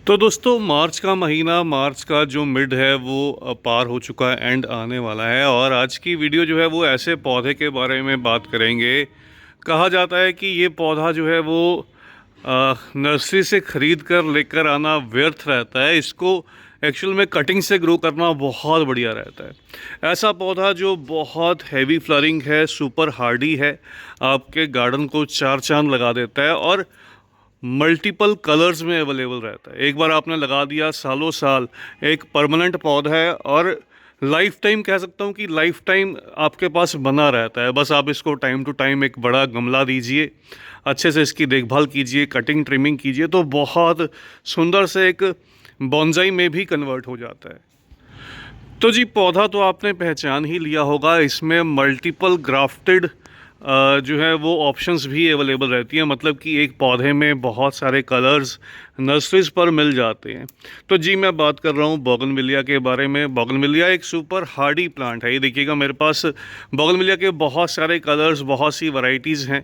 तो दोस्तों मार्च का महीना, मार्च का जो मिड है वो पार हो चुका है, एंड आने वाला है। और आज की वीडियो जो है वो ऐसे पौधे के बारे में बात करेंगे। कहा जाता है कि ये पौधा जो है वो नर्सरी से ख़रीद कर लेकर आना व्यर्थ रहता है। इसको एक्चुअल में कटिंग से ग्रो करना बहुत बढ़िया रहता है। ऐसा पौधा जो बहुत हैवी फ्लरिंग है, सुपर हार्डी है, आपके गार्डन को चार चांद लगा देता है और मल्टीपल कलर्स में अवेलेबल रहता है। एक बार आपने लगा दिया, सालों साल एक परमानेंट पौधा है और लाइफ टाइम कह सकता हूँ कि लाइफ टाइम आपके पास बना रहता है। बस आप इसको टाइम टू टाइम एक बड़ा गमला दीजिए, अच्छे से इसकी देखभाल कीजिए, कटिंग ट्रिमिंग कीजिए, तो बहुत सुंदर से एक बॉन्जाई में भी कन्वर्ट हो जाता है। तो जी पौधा तो आपने पहचान ही लिया होगा। इसमें मल्टीपल ग्राफ्टेड जो है वो ऑप्शंस भी अवेलेबल रहती हैं, मतलब कि एक पौधे में बहुत सारे कलर्स नर्सरीज पर मिल जाते हैं। तो जी मैं बात कर रहा हूँ बोगनविलिया के बारे में। बोगनविलिया एक सुपर हार्डी प्लांट है। ये देखिएगा मेरे पास बोगनविलिया के बहुत सारे कलर्स, बहुत सी वैरायटीज़ हैं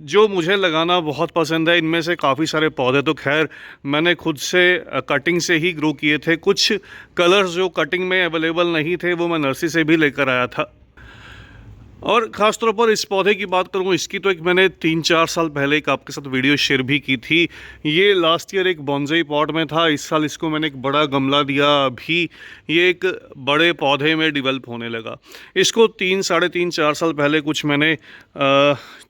जो मुझे लगाना बहुत पसंद है। इनमें से काफ़ी सारे पौधे तो खैर मैंने खुद से कटिंग से ही ग्रो किए थे। कुछ कलर्स जो कटिंग में अवेलेबल नहीं थे वो मैं नर्सरी से भी लेकर आया था। और ख़ास तौर पर इस पौधे की बात करूँ, इसकी तो एक मैंने 3-4 साल पहले एक आपके साथ वीडियो शेयर भी की थी। ये लास्ट ईयर एक बॉन्जाई पॉट में था। इस साल इसको मैंने एक बड़ा गमला दिया, अभी ये एक बड़े पौधे में डेवलप होने लगा। इसको 3-3.5-4 साल पहले, कुछ मैंने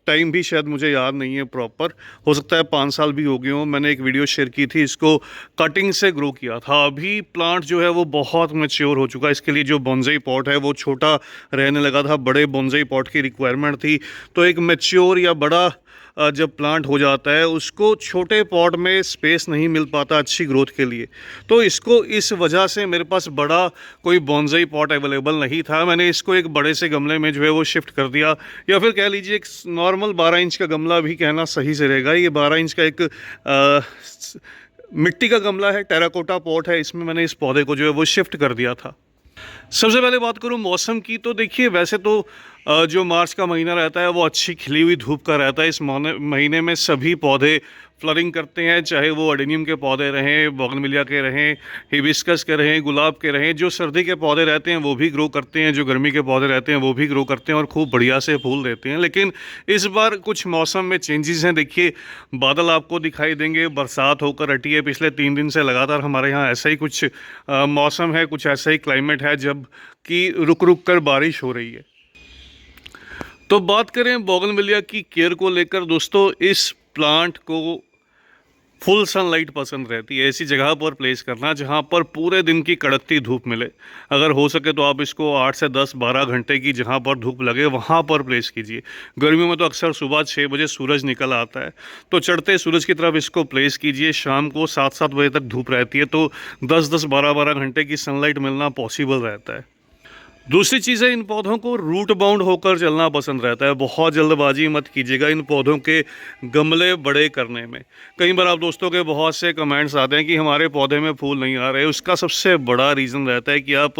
टाइम भी शायद मुझे याद नहीं है प्रॉपर, हो सकता है 5 साल भी हो गए हों, मैंने एक वीडियो शेयर की थी। इसको कटिंग से ग्रो किया था। अभी प्लांट जो है वो बहुत मैच्योर हो चुका है। इसके लिए जो बॉन्जाई पॉट है वो छोटा रहने लगा था, बड़े बॉन्जाई पॉट की रिक्वायरमेंट थी। तो एक मैच्योर या बड़ा जब प्लांट हो जाता है उसको छोटे पॉट में स्पेस नहीं मिल पाता अच्छी ग्रोथ के लिए। तो इसको इस वजह से मेरे पास बड़ा कोई बॉन्जाई पॉट अवेलेबल नहीं था। मैंने इसको एक बड़े से गमले में जो है वो शिफ्ट कर दिया, या फिर कह लीजिए एक नॉर्मल 12 इंच का गमला भी कहना सही से रहेगा। ये 12 इंच का एक मिट्टी का गमला है, टेराकोटा पॉट है। इसमें मैंने इस पौधे को जो है वो शिफ्ट कर दिया था। सबसे पहले बात करूं मौसम की, तो देखिए वैसे तो जो मार्च का महीना रहता है वो अच्छी खिली हुई धूप का रहता है। इस महीने में सभी पौधे फ्लरिंग करते हैं, चाहे वो अडेनियम के पौधे रहें, बोगनविलिया के रहें, हिबिस्कस के रहें, गुलाब के रहें। जो सर्दी के पौधे रहते हैं वो भी ग्रो करते हैं, जो गर्मी के पौधे रहते हैं वो भी ग्रो करते हैं और खूब बढ़िया से फूल देते हैं। लेकिन इस बार कुछ मौसम में चेंजेस हैं। देखिए बादल आपको दिखाई देंगे, बरसात होकर हटी है। पिछले 3 दिन से लगातार हमारे यहाँ ऐसा ही कुछ मौसम है, कुछ ऐसा ही क्लाइमेट है जब कि रुक रुक कर बारिश हो रही है। तो बात करें बोगनविलिया की केयर को लेकर, दोस्तों इस प्लांट को फुल सनलाइट पसंद रहती है। ऐसी जगह पर प्लेस करना जहाँ पर पूरे दिन की कड़कती धूप मिले। अगर हो सके तो आप इसको 8 से 10-12 घंटे की जहाँ पर धूप लगे वहाँ पर प्लेस कीजिए। गर्मियों में तो अक्सर सुबह 6 बजे सूरज निकल आता है, तो चढ़ते सूरज की तरफ इसको प्लेस कीजिए। शाम को 7-7 बजे तक धूप रहती है, तो 10-10, 12-12 घंटे की सनलाइट मिलना पॉसिबल रहता है। दूसरी चीज़ है, इन पौधों को रूट बाउंड होकर चलना पसंद रहता है। बहुत जल्दबाजी मत कीजिएगा इन पौधों के गमले बड़े करने में। कई बार आप दोस्तों के बहुत से कमेंट्स आते हैं कि हमारे पौधे में फूल नहीं आ रहे। उसका सबसे बड़ा रीज़न रहता है कि आप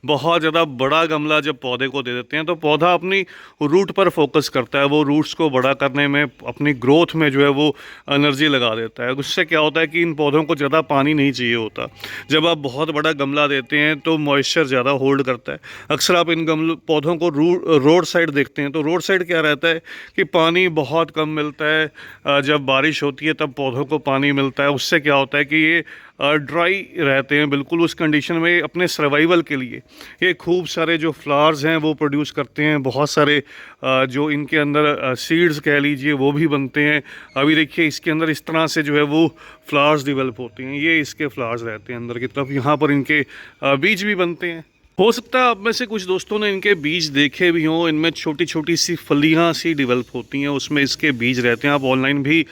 बहुत ज़्यादा बड़ा गमला जब पौधे को दे देते हैं तो पौधा अपनी रूट पर फोकस करता है। वो रूट्स को बड़ा करने में, अपनी ग्रोथ में जो है वो एनर्जी लगा देता है। उससे क्या होता है कि इन पौधों को ज़्यादा पानी नहीं चाहिए होता। जब आप बहुत बड़ा गमला देते हैं तो मॉइस्चर ज़्यादा होल्ड करता है। अक्सर आप इन गमलों पौधों को रोड साइड देखते हैं, तो रोड साइड क्या रहता है कि पानी बहुत कम मिलता है। जब बारिश होती है तब पौधों को पानी मिलता है। उससे क्या होता है कि ये ड्राई रहते हैं बिल्कुल। उस कंडीशन में अपने सर्वाइवल के लिए ये खूब सारे जो फ्लावर्स हैं वो प्रोड्यूस करते हैं। बहुत सारे जो इनके अंदर सीड्स कह लीजिए वो भी बनते हैं। अभी देखिए इसके अंदर इस तरह से जो है वो फ्लावर्स डेवलप होते हैं। ये इसके फ्लावर्स रहते हैं अंदर की तरफ। यहाँ पर इनके बीज भी बनते हैं। हो सकता है आप में से कुछ दोस्तों ने इनके बीज देखे भी हों। इनमें छोटी छोटी सी फलियां सी डेवलप होती हैं, उसमें इसके बीज रहते हैं। आप ऑनलाइन भी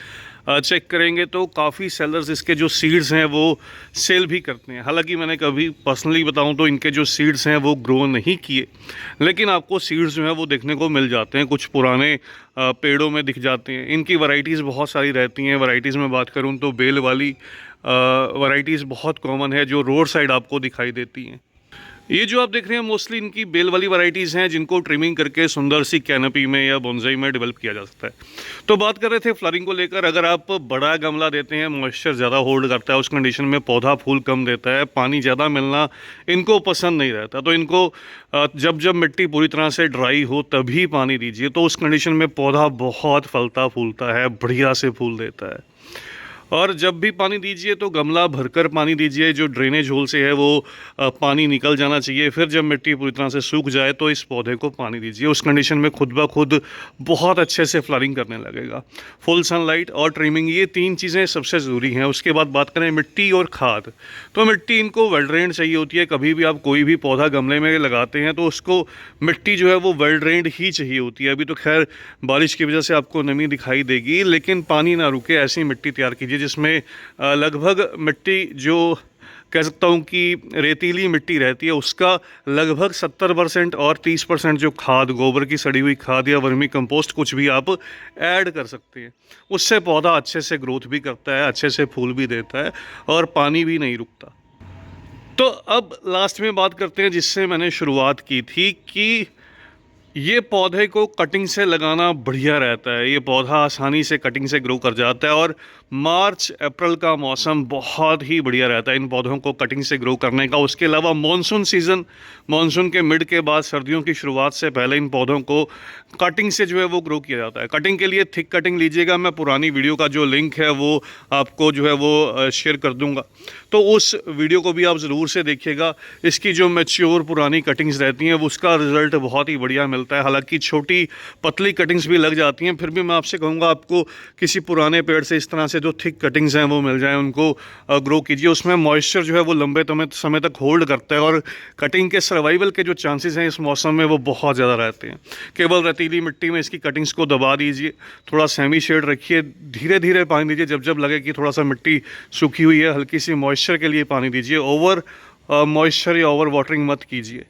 चेक करेंगे तो काफ़ी सेलर्स इसके जो सीड्स हैं वो सेल भी करते हैं। हालांकि मैंने कभी पर्सनली बताऊं तो इनके जो सीड्स हैं वो ग्रो नहीं किए, लेकिन आपको सीड्स जो है वो देखने को मिल जाते हैं। कुछ पुराने पेड़ों में दिख जाते हैं। इनकी वैरायटीज़ बहुत सारी रहती हैं। वैरायटीज़ में बात करूँ तो बेल वाली वैरायटीज़ बहुत कॉमन है जो रोड साइड आपको दिखाई देती हैं। ये जो आप देख रहे हैं मोस्टली इनकी बेल वाली वैरायटीज़ हैं जिनको ट्रिमिंग करके सुंदर सी कैनपी में या बोनसाई में डेवलप किया जा सकता है। तो बात कर रहे थे फ्लावरिंग को लेकर, अगर आप बड़ा गमला देते हैं, मॉइस्चर ज़्यादा होल्ड करता है, उस कंडीशन में पौधा फूल कम देता है, पानी ज़्यादा मिलना इनको पसंद नहीं रहता, तो इनको जब जब मिट्टी पूरी तरह से ड्राई हो तभी पानी दीजिए। तो उस कंडीशन में पौधा बहुत फलता फूलता है, बढ़िया से फूल देता है। और जब भी पानी दीजिए तो गमला भरकर पानी दीजिए, जो ड्रेनेज होल से है वो पानी निकल जाना चाहिए। फिर जब मिट्टी पूरी तरह से सूख जाए तो इस पौधे को पानी दीजिए। उस कंडीशन में खुद ब खुद बहुत अच्छे से फ्लावरिंग करने लगेगा। फुल सनलाइट और ट्रिमिंग, ये 3 चीज़ें सबसे ज़रूरी हैं। उसके बाद बात करें मिट्टी और खाद, तो मिट्टी इनको वेल ड्रेन्ड चाहिए होती है। कभी भी आप कोई भी पौधा गमले में लगाते हैं तो उसको मिट्टी जो है वो वेल ड्रेन्ड ही चाहिए होती है। अभी तो खैर बारिश की वजह से आपको नमी दिखाई देगी, लेकिन पानी ना रुके ऐसी मिट्टी तैयार कीजिए जिसमें लगभग मिट्टी, जो कह सकता हूँ कि रेतीली मिट्टी रहती है, उसका लगभग 70% और 30% जो खाद, गोबर की सड़ी हुई खाद या वर्मी कंपोस्ट कुछ भी आप ऐड कर सकते हैं। उससे पौधा अच्छे से ग्रोथ भी करता है, अच्छे से फूल भी देता है और पानी भी नहीं रुकता। तो अब लास्ट में बात करते हैं जिससे मैंने शुरुआत की थी कि ये पौधे को कटिंग से लगाना बढ़िया रहता है। ये पौधा आसानी से कटिंग से ग्रो कर जाता है और मार्च अप्रैल का मौसम बहुत ही बढ़िया रहता है इन पौधों को कटिंग से ग्रो करने का। उसके अलावा मॉनसून सीज़न, मॉनसून के मिड के बाद सर्दियों की शुरुआत से पहले इन पौधों को कटिंग से जो है वो ग्रो किया जाता है। कटिंग के लिए थिक कटिंग लीजिएगा। मैं पुरानी वीडियो का जो लिंक है वो आपको जो है वो शेयर कर दूंगा, तो उस वीडियो को भी आप ज़रूर से देखिएगा। इसकी जो मैच्योर पुरानी कटिंग्स रहती हैं वो उसका रिज़ल्ट बहुत ही बढ़िया मिलता है। हालांकि छोटी पतली कटिंग्स भी लग जाती हैं, फिर भी मैं आपसे कहूँगा आपको किसी पुराने पेड़ से इस तरह से जो थिक कटिंग्स हैं वो मिल जाएँ, उनको ग्रो कीजिए। उसमें मॉइस्चर जो है वो लंबे समय तक होल्ड करता है और कटिंग के सर्वाइवल के जो चांसेस हैं इस मौसम में वो बहुत ज़्यादा रहते हैं। केवल रेतीली मिट्टी में इसकी कटिंग्स को दबा दीजिए, थोड़ा सेमी शेड रखिए, धीरे धीरे पानी दीजिए। जब जब लगे कि थोड़ा सा मिट्टी सूखी हुई है, हल्की सी मॉइस्चर के लिए पानी दीजिए। ओवर मॉइस्चर या ओवर वाटरिंग मत कीजिए।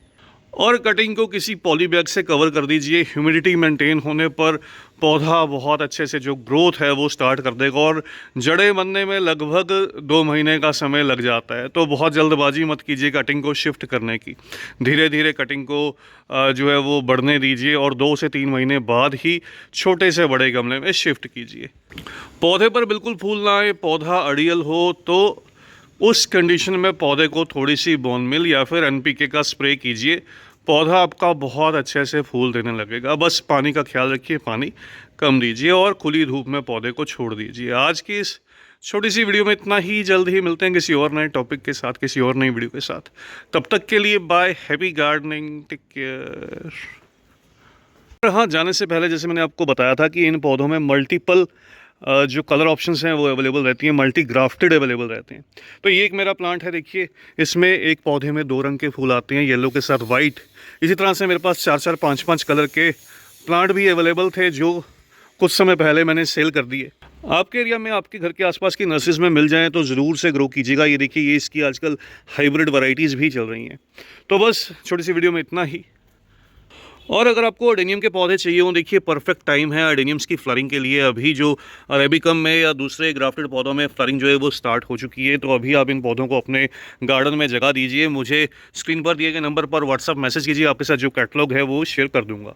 और कटिंग को किसी पॉली बैग से कवर कर दीजिए। ह्यूमिडिटी मेंटेन होने पर पौधा बहुत अच्छे से जो ग्रोथ है वो स्टार्ट कर देगा और जड़ें बनने में लगभग 2 महीने का समय लग जाता है। तो बहुत जल्दबाजी मत कीजिए कटिंग को शिफ्ट करने की। धीरे धीरे कटिंग को जो है वो बढ़ने दीजिए और 2 से 3 महीने बाद ही छोटे से बड़े गमले में शिफ्ट कीजिए। पौधे पर बिल्कुल फूल ना आए, पौधा अड़ियल हो, तो उस कंडीशन में पौधे को थोड़ी सी बोन मिल या फिर एनपीके का स्प्रे कीजिए। पौधा आपका बहुत अच्छे से फूल देने लगेगा। बस पानी का ख्याल रखिए, पानी कम दीजिए और खुली धूप में पौधे को छोड़ दीजिए। आज की इस छोटी सी वीडियो में इतना ही। जल्द ही मिलते हैं किसी और नए टॉपिक के साथ, किसी और नई वीडियो के साथ। तब तक के लिए bye, happy gardening, take care. हाँ, जाने से पहले जैसे मैंने आपको बताया था कि इन पौधों में मल्टीपल जो कलर ऑप्शंस हैं वो अवेलेबल रहती हैं, मल्टी ग्राफ्टेड अवेलेबल रहते हैं। तो ये एक मेरा प्लांट है, देखिए इसमें एक पौधे में 2 रंग के फूल आते हैं, येलो के साथ वाइट। इसी तरह से मेरे पास 4-4, 5-5 कलर के प्लांट भी अवेलेबल थे जो कुछ समय पहले मैंने सेल कर दिए। आपके एरिया में, आपके घर के आसपास की नर्सरीज में मिल जाएँ तो ज़रूर से ग्रो कीजिएगा। ये देखिए, ये इसकी आजकल हाइब्रिड वैरायटीज़ भी चल रही हैं। तो बस छोटी सी वीडियो में इतना ही। और अगर आपको अडेनियम के पौधे चाहिए हो, देखिए परफेक्ट टाइम है अडेनियम्स की फ्लरिंग के लिए। अभी जो अरेबिकम में या दूसरे ग्राफ्टेड पौधों में फ्लरिंग जो है वो स्टार्ट हो चुकी है। तो अभी आप इन पौधों को अपने गार्डन में जगह दीजिए। मुझे स्क्रीन पर दिए गए नंबर पर व्हाट्सअप मैसेज कीजिए, आपके साथ जो कैटलॉग है वो शेयर कर दूँगा।